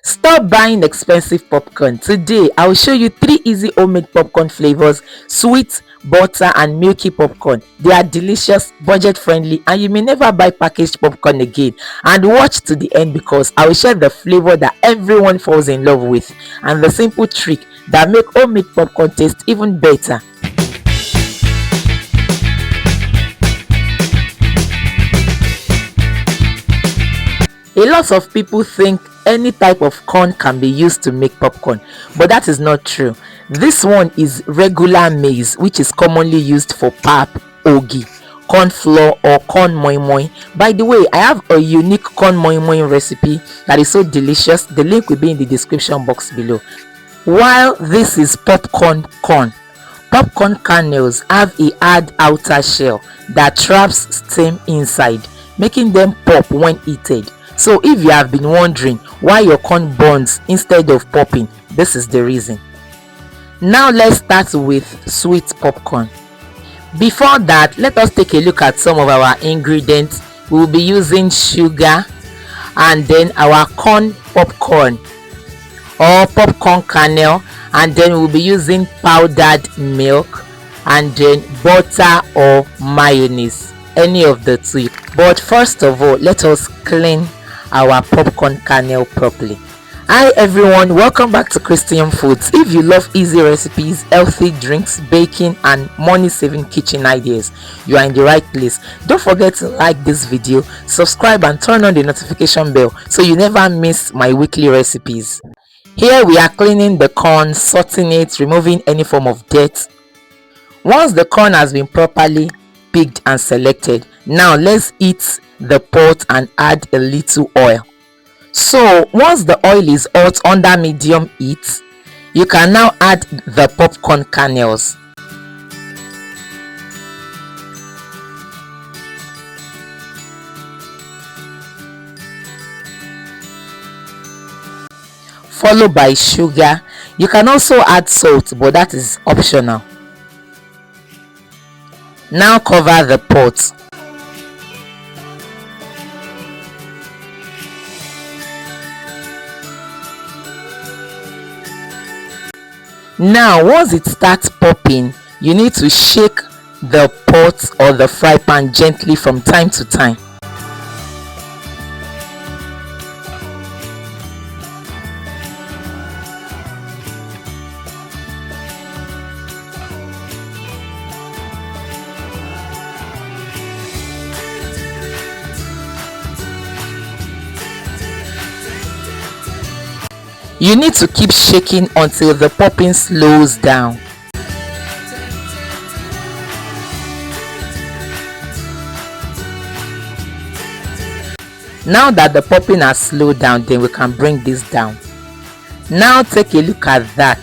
Stop buying expensive popcorn. Today, I will show you 3 easy homemade popcorn flavors: sweet, butter, and milky popcorn. They are delicious, budget friendly, and you may never buy packaged popcorn again. And watch to the end because I will share the flavor that everyone falls in love with and the simple trick that make homemade popcorn taste even better. A lot of people think any type of corn can be used to make popcorn, but that is not true. This one is regular maize, which is commonly used for pap, ogi, corn flour, or corn moi moi. By the way, I have a unique corn moi moi recipe that is so delicious. The link will be in the description box below. While this is popcorn corn, popcorn kernels have a hard outer shell that traps steam inside, making them pop when heated. So if you have been wondering why your corn burns instead of popping, this is the reason. Now let's start with sweet popcorn. Before that, let us take a look at some of our ingredients. We will be using sugar and then our corn popcorn or popcorn kernel, and then we'll be using powdered milk and then butter or mayonnaise, any of the two. But first of all, let us clean our popcorn kernel properly. Hi everyone, welcome back to KristyyumFoods. If you love easy recipes, healthy drinks, baking, and money saving kitchen ideas, you are in the right place. Don't forget to like this video, subscribe, and turn on the notification bell so you never miss my weekly recipes. Here we are cleaning the corn, sorting it, removing any form of dirt. Once the corn has been properly picked and selected, now let's heat the pot and add a little oil. So once the oil is hot under medium heat, you can now add the popcorn kernels. Followed by sugar. You can also add salt, but that is optional. Now cover the pot. Now once it starts popping, you need to shake the pot or the fry pan gently from time to time. You need to keep shaking until the popping slows down. Now that the popping has slowed down, then we can bring this down. Now take a look at that.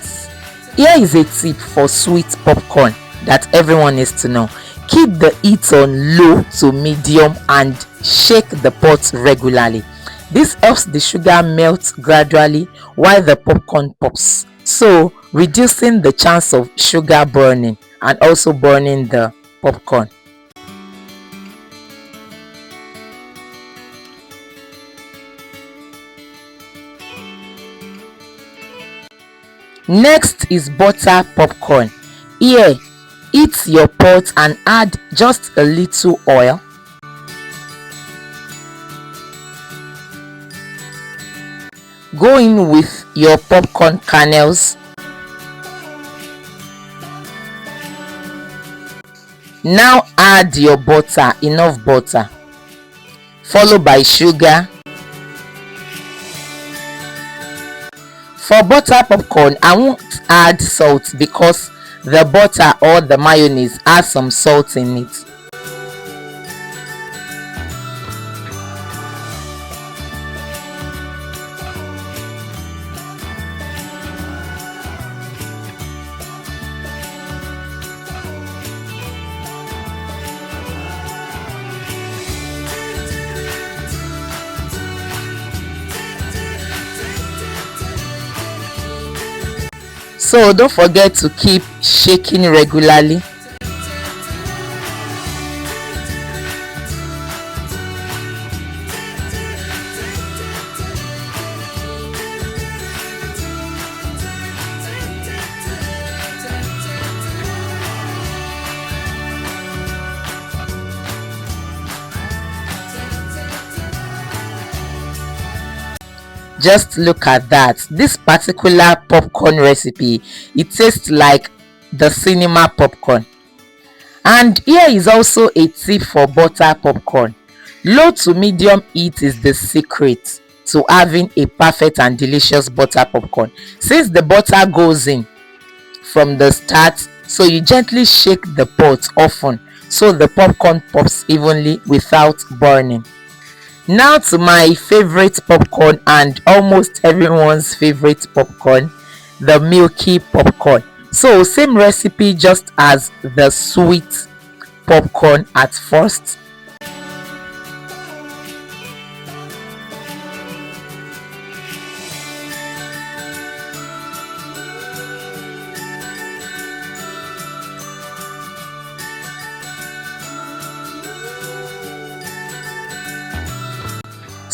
Here is a tip for sweet popcorn that everyone needs to know. Keep the heat on low to medium and shake the pot regularly. This helps the sugar melt gradually while the popcorn pops, so reducing the chance of sugar burning and also burning the popcorn. Next is butter popcorn. Here, heat your pot and add just a little oil. Go in with your popcorn kernels. Now add your butter, enough butter, followed by sugar. For butter popcorn, I won't add salt because the butter or the mayonnaise has some salt in it. So don't forget to keep shaking regularly. Just look at that. This particular popcorn recipe, it tastes like the cinema popcorn. And here is also a tip for butter popcorn. Low to medium heat is the secret to having a perfect and delicious butter popcorn. Since the butter goes in from the start, so you gently shake the pot often so the popcorn pops evenly without burning. Now to my favorite popcorn and almost everyone's favorite popcorn, the Milky Popcorn. So same recipe just as the sweet popcorn at first.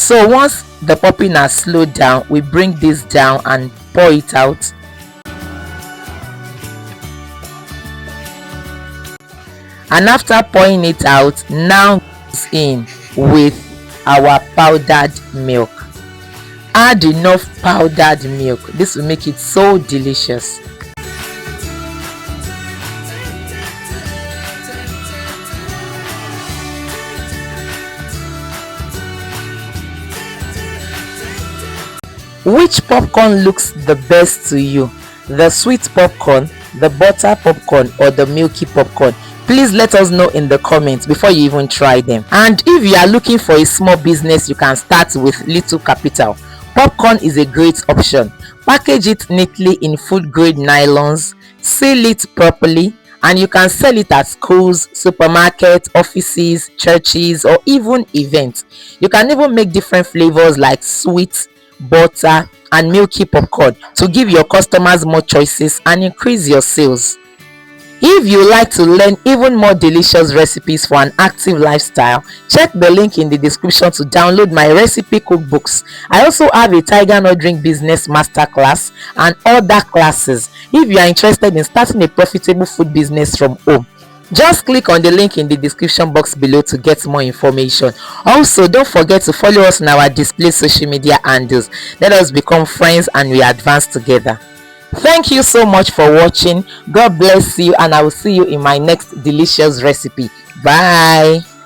So once the popping has slowed down, we bring this down and pour it out. And after pouring it out, now goes in with our powdered milk. Add enough powdered milk. This will make it so delicious. Which popcorn looks the best to you? The sweet popcorn, the butter popcorn, or the milky popcorn? Please let us know in the comments before you even try them. And if you are looking for a small business, you can start with little capital. Popcorn is a great option. Package it neatly in food grade nylons, seal it properly, and you can sell it at schools, supermarkets, offices, churches, or even events. You can even make different flavors like sweet, butter, and milky popcorn to give your customers more choices and increase your sales. If you like to learn even more delicious recipes for an active lifestyle, check the link in the description to download my recipe cookbooks. I also have a tiger nut drink business masterclass and other classes. If you are interested in starting a profitable food business from home, just click on the link in the description box below to get more information. Also, don't forget to follow us on our display social media handles. Let us become friends and we advance together. Thank you so much for watching. God bless you, and I will see you in my next delicious recipe. Bye.